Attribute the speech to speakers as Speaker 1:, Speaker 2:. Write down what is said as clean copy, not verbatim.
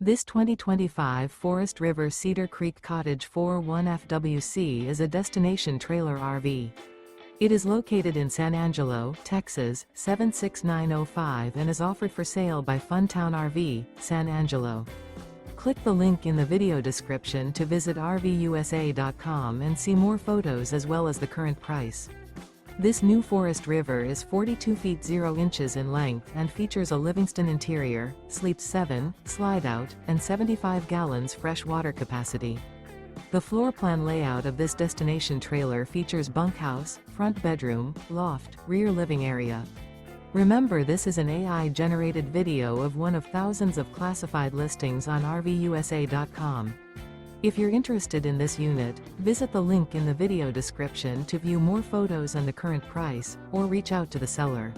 Speaker 1: This 2025 Forest River Cedar Creek Cottage 41 FWC is a destination trailer RV. It is located in San Angelo, Texas, 76905 and is offered for sale by Funtown RV, San Angelo. Click the link in the video description to visit RVUSA.com and see more photos as well as the current price. This new Forest River is 42 feet 0 inches in length and features a LIVINGSTON interior, sleeps 7, slide-out, and 75 gallons fresh water capacity. The floor plan layout of this destination trailer features bunkhouse, front bedroom, loft, rear living area. Remember, this is an AI-generated video of one of thousands of classified listings on RVUSA.com. If you're interested in this unit, visit the link in the video description to view more photos and the current price, or reach out to the seller.